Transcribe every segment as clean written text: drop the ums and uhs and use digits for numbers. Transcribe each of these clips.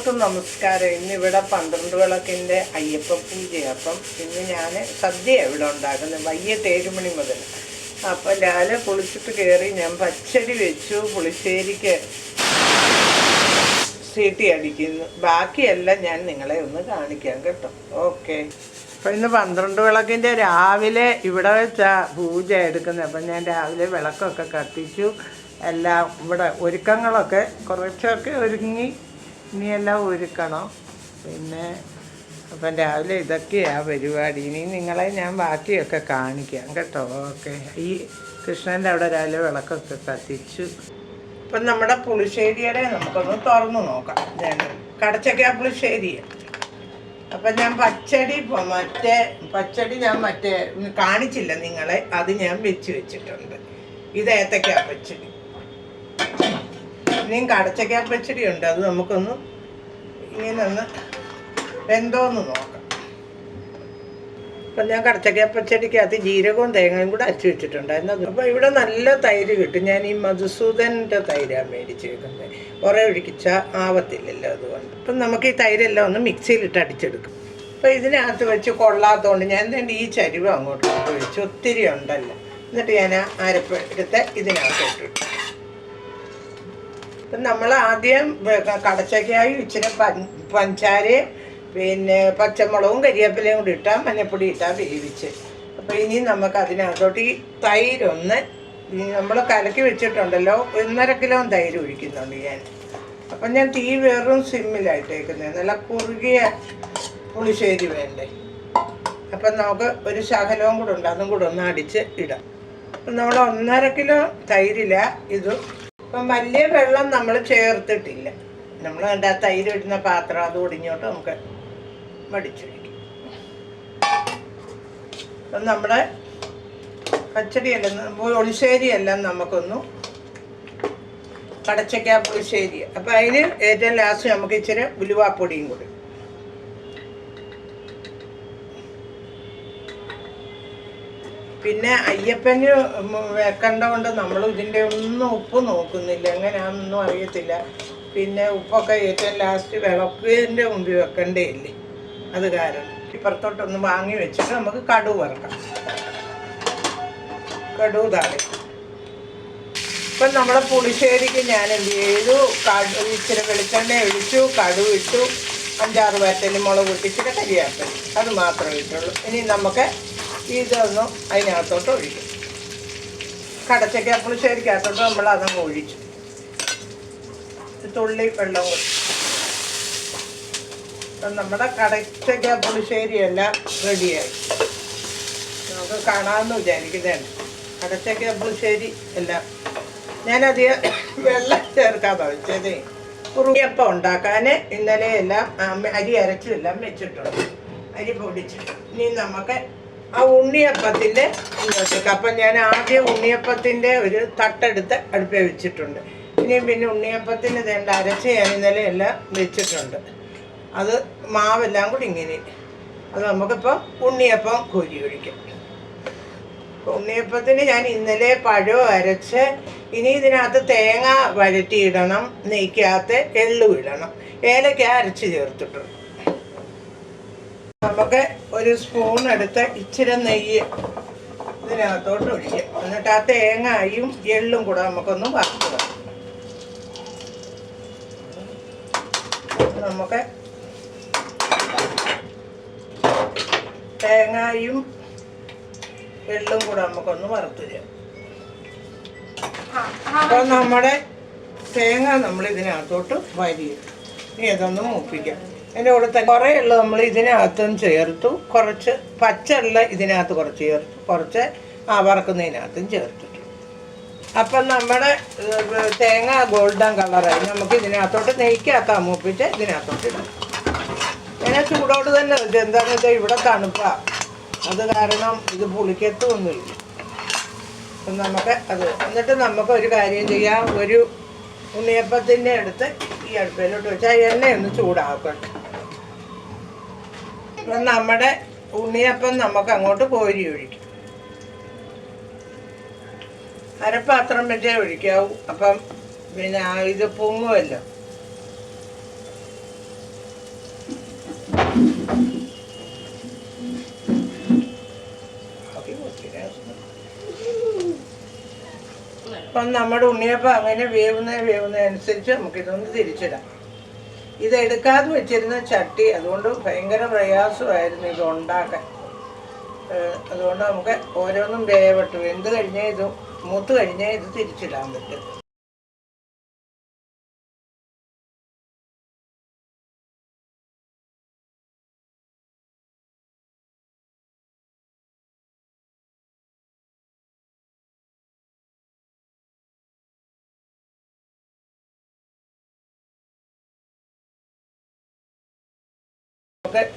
എല്ലാവർക്കും നമസ്കാരം. ഇന്നിവിടെ 12 വിളക്കിൻ്റെ അയ്യപ്പ പൂജയാണ്. അപ്പം ഇന്ന് ഞാൻ സദ്യ ഇവിടെ ഉണ്ടാക്കുന്നത് വൈകിട്ട് 7 മണി മുതൽ. അപ്പം രാവിലെ കുളിച്ചിട്ട് കയറി ഞാൻ പച്ചടി വെച്ചു, പുളിശ്ശേരിക്ക് സീട്ടി അടിക്കുന്നു. ബാക്കിയെല്ലാം ഞാൻ നിങ്ങളെ ഒന്ന് കാണിക്കാം കേട്ടോ. ഓക്കെ. അപ്പം ഇന്ന് 12 വിളക്കിൻ്റെ രാവിലെ ഇവിടെ വെച്ചാൽ പൂജ എടുക്കുന്നത്. അപ്പം ഞാൻ രാവിലെ വിളക്കൊക്കെ കത്തിച്ചു. എല്ലാം ഇവിടെ ഒരുക്കങ്ങളൊക്കെ കുറച്ചൊക്കെ ഒരുങ്ങി, ഇനിയെല്ലാം ഒരുക്കണം. പിന്നെ അപ്പം രാവിലെ ഇതൊക്കെയാണ് പരിപാടി. ഇനി നിങ്ങളെ ഞാൻ ബാക്കിയൊക്കെ കാണിക്കാം കേട്ടോ. ഓക്കെ. ഈ കൃഷ്ണൻ്റെ അവിടെ രാവിലെ വിളക്കൊക്കെ കത്തിച്ചു. അപ്പം നമ്മുടെ പുളിശ്ശേരിയുടെ നമുക്കൊന്ന് തുറന്നു നോക്കാം. ഞാൻ കടച്ചക്ക പുളിശ്ശേരിയാണ്. അപ്പം ഞാൻ പച്ചടി ഞാൻ കാണിച്ചില്ല നിങ്ങളെ, അത് ഞാൻ വെച്ചിട്ടുണ്ട്. ഇത് ഏത്തക്ക പച്ചടി. ഇനിയും കടച്ചക്ക പച്ചടി ഉണ്ട്, അത് നമുക്കൊന്ന് ഇങ്ങനെ ഒന്ന് വെന്തോന്ന് നോക്കാം. അപ്പം ഞാൻ കടച്ചക്ക പച്ചടിക്കകത്ത് ജീരകവും തേങ്ങയും കൂടെ അരച്ച് വെച്ചിട്ടുണ്ടായിരുന്നു. അപ്പോൾ ഇവിടെ നല്ല തൈര് കിട്ടും. ഞാൻ ഈ മധുസൂദൻ്റെ തൈരാണ് മേടിച്ചേക്കുന്നത്. കുറേ ഒഴിച്ചാൽ ആവത്തില്ലല്ലോ, അതുകൊണ്ട്. അപ്പം നമുക്ക് ഈ തൈരെല്ലാം ഒന്ന് മിക്സിയിലിട്ട് അടിച്ചെടുക്കും. അപ്പോൾ ഇതിനകത്ത് വെച്ച് കൊള്ളാത്തതുകൊണ്ട് ഞാൻ തന്നെ ഈ ചരിവ് അങ്ങോട്ട് ഒഴിച്ച്, ഒത്തിരി ഉണ്ടല്ലോ. എന്നിട്ട് ഞാൻ അരപ്പ് എടുത്ത് ഇതിനകത്ത് ഇട്ടിട്ടു. അപ്പം നമ്മൾ ആദ്യം കടച്ചക്കയായി ഇച്ചിരി പഞ്ചാരയും പിന്നെ പച്ചമുളകും കരിവേപ്പിലയും കൂടി ഇട്ടാൽ മഞ്ഞപ്പൊടി ഇട്ടാൽ വേവിച്ച്. അപ്പോൾ ഇനി നമുക്ക് അതിനകത്തോട്ട് ഈ തൈരൊന്ന് നമ്മൾ കലക്കി വെച്ചിട്ടുണ്ടല്ലോ, 1.5 കിലോ തൈര് ഒഴിക്കുന്നുണ്ട് ഞാൻ. അപ്പം ഞാൻ തീ വെറും സിമ്മിലായിട്ടേക്കുന്നത്, നല്ല കുറുകിയ പുളിശ്ശേരി വേണ്ടേ. അപ്പം നമുക്ക് ഒരു ശകലവും കൂടെ ഉണ്ട്, അതും കൂടെ ഒന്ന് അടിച്ച് ഇടാം. അപ്പം നമ്മൾ 1.5 കിലോ തൈരില്ല ഇത്. അപ്പം വലിയ വെള്ളം നമ്മൾ ചേർത്തിട്ടില്ല. നമ്മൾ അതിൻ്റെ ആ തൈര് ഇടുന്ന പാത്രം അത് ഒടിഞ്ഞോട്ട് നമുക്ക് വടിച്ചൊഴിക്കും. അപ്പം നമ്മുടെ പച്ചടിയെല്ലാം പുളിശ്ശേരിയെല്ലാം നമുക്കൊന്ന് കടച്ചക്ക പുളിശ്ശേരി. അപ്പം അതിന് ഏറ്റവും ലാസ്റ്റ് നമുക്ക് ഇച്ചിരി ഉലുവാപ്പൊടിയും കൂടി. പിന്നെ അയ്യപ്പന് വെക്കേണ്ടതുകൊണ്ട് നമ്മൾ ഇതിൻ്റെ ഒന്നും ഉപ്പ് നോക്കുന്നില്ല, എങ്ങനെയാണെന്നൊന്നും അറിയത്തില്ല. പിന്നെ ഉപ്പൊക്കെ ഏറ്റവും ലാസ്റ്റ് വിളക്കിൻ്റെ മുമ്പിൽ വെക്കണ്ടേ ഇല്ലേ, അത് കാരണം ഇപ്പുറത്തോട്ടൊന്ന് വാങ്ങി വെച്ചിട്ട് നമുക്ക് കടുക് വറക്കാം. കടുക് താഴെ. ഇപ്പം നമ്മുടെ പുളിശ്ശേരിക്ക് ഞാൻ എന്ത് ചെയ്തു, ഇച്ചിരി വെളിച്ചെണ്ണ ഒഴിച്ചു, കടുക് ഇട്ടു, 5-6 വറ്റൽ മുളക് ഇട്ടിച്ചിട്ട് കരിയാപ്പൻ, അത് മാത്രമേ ഇട്ടുള്ളൂ. ഇനി നമുക്ക് ഇതൊന്നും അതിനകത്തോട്ട് ഒഴിക്കും. കടച്ചക്ക പുളിശ്ശേരിക്കകത്തോട്ട് നമ്മൾ അതങ്ങ് ഒഴിച്ചു, തുള്ളി വെള്ളം കൊടുക്കും. അപ്പം നമ്മുടെ കടച്ചക്ക പുളിശ്ശേരിയെല്ലാം റെഡിയായി. നമുക്ക് കാണാമെന്ന് വിചാരിക്കുന്നതാണ് കടച്ചക്ക പുളിശ്ശേരി എല്ലാം. ഞാനധികം വെള്ളം ചേർക്കാതെ വെച്ചതേ. ഉറുങ്ങിയപ്പം ഉണ്ടാക്കാൻ ഇന്നലെ എല്ലാം അരി അരച്ചെല്ലാം വെച്ചിട്ടുണ്ട്, അരി പൊടിച്ചിട്ട്. ഇനി നമുക്ക് ആ ഉണ്ണിയപ്പത്തിൻ്റെ ഇങ്ങോട്ടേക്ക്. അപ്പം ഞാൻ ആദ്യം ഉണ്ണിയപ്പത്തിൻ്റെ ഒരു തട്ടെടുത്ത് അടുപ്പേ വെച്ചിട്ടുണ്ട്. ഇനിയും പിന്നെ ഉണ്ണിയപ്പത്തിന് വേണ്ട അരച്ച് ഞാൻ ഇന്നലെ എല്ലാം വെച്ചിട്ടുണ്ട്. അത് മാവെല്ലാം കൂടി ഇങ്ങനെ. അത് നമുക്കിപ്പം ഉണ്ണിയപ്പം കോരി ഒഴിക്കാം. ഉണ്ണിയപ്പത്തിന് ഞാൻ ഇന്നലെ പഴം അരച്ച്, ഇനി ഇതിനകത്ത് തേങ്ങ വഴറ്റിയിടണം, നെയ്ക്കകത്ത് എള്ളു ഇടണം, ഏലക്ക അരച്ച് ചേർത്തിട്ടുണ്ട്. നമുക്ക് ഒരു സ്പൂൺ എടുത്ത് ഇച്ചിരി നെയ്യ് ഇതിനകത്തോട്ട് ഒഴിക്കാം. എന്നിട്ട് ആ തേങ്ങയും എള്ളും കൂടെ നമുക്കൊന്ന് വറുക്കുക. നമുക്ക് തേങ്ങയും എള്ളും കൂടെ നമുക്കൊന്ന് വറുത്തുക. അപ്പോൾ നമ്മുടെ തേങ്ങ നമ്മൾ ഇതിനകത്തോട്ട് വരിയിട്ടു. ഇനി അതൊന്ന് മൂപ്പിക്കാം. അതിൻ്റെ കൂടെ കുറേ എള്ള നമ്മൾ ഇതിനകത്തും ചേർത്തു, കുറച്ച് പച്ചെള്ള ഇതിനകത്ത് കുറച്ച് ചേർത്തു, കുറച്ച് വറക്കുന്നതിനകത്തും ചേർത്തിട്ടു. അപ്പം നമ്മുടെ തേങ്ങ ഗോൾഡൻ കളറായി. നമുക്ക് ഇതിനകത്തോട്ട് നെയ്ക്കകത്താ മൂപ്പിച്ച് ഇതിനകത്തോട്ട് ഇടാം. ഞാൻ ചൂടോട് തന്നെ വെച്ചു. എന്താണെന്ന് വെച്ചാൽ ഇവിടെ തണുപ്പാണ്, അത് കാരണം ഇത് പുളിക്കത്തൊന്നുമില്ല. അപ്പം നമുക്ക് അത് എന്നിട്ട് നമുക്ക് ഒരു കാര്യം ചെയ്യാം. ഒരു ഉണ്ണിയപ്പത്തിൻ്റെ അടുത്ത് ഈ അടുപ്പിലോട്ട് വെച്ചാൽ എണ്ണയൊന്ന് ചൂടാക്കട്ടെ. അപ്പം നമ്മുടെ ഉണ്ണിയപ്പം നമുക്ക് അങ്ങോട്ട് കോരി ഒഴിക്കും. അരപ്പാത്രം വെച്ചേ ഒഴിക്കാവൂ. അപ്പം പിന്നെ ഇത് പൊങ്ങുമല്ലോ. അപ്പം നമ്മുടെ ഉണ്ണിയപ്പം അങ്ങനെ വേവുന്നതനുസരിച്ച് നമുക്കിതൊന്ന് തിരിച്ചിടാം. ഇതെടുക്കാതെ വെച്ചിരുന്ന ചട്ടി, അതുകൊണ്ട് ഭയങ്കര പ്രയാസമായിരുന്നു ഇത് ഉണ്ടാക്കാൻ. അതുകൊണ്ട് നമുക്ക് ഓരോന്നും വേവട്ട് വെന്ത് കഴിഞ്ഞാൽ ഇത് മൂത്ത് കഴിഞ്ഞാൽ ഇത് തിരിച്ചിടാൻ പറ്റും.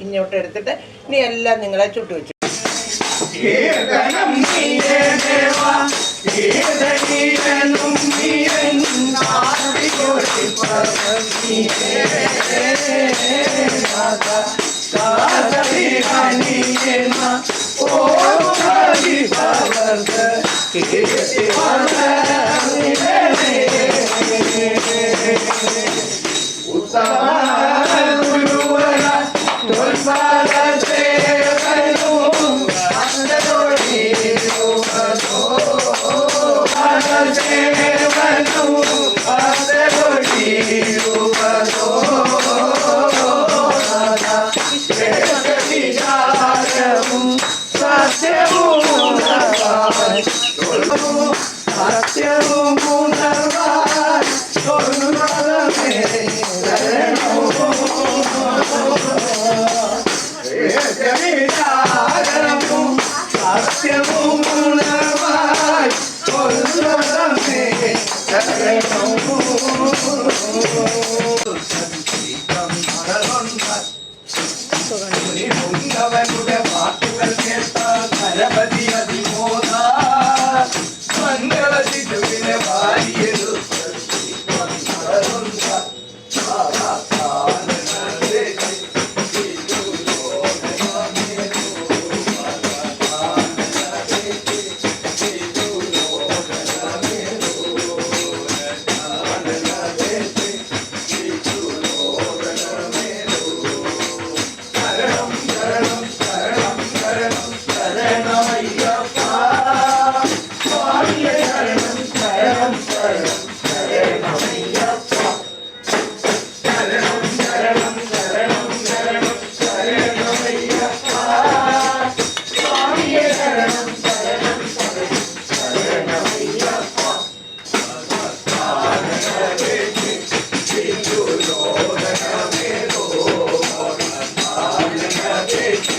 ഇങ്ങോട്ട് എടുത്തിട്ട് ഇനി എല്ലാം നിങ്ങളെ ചുട്ടു വെച്ചു. Hey!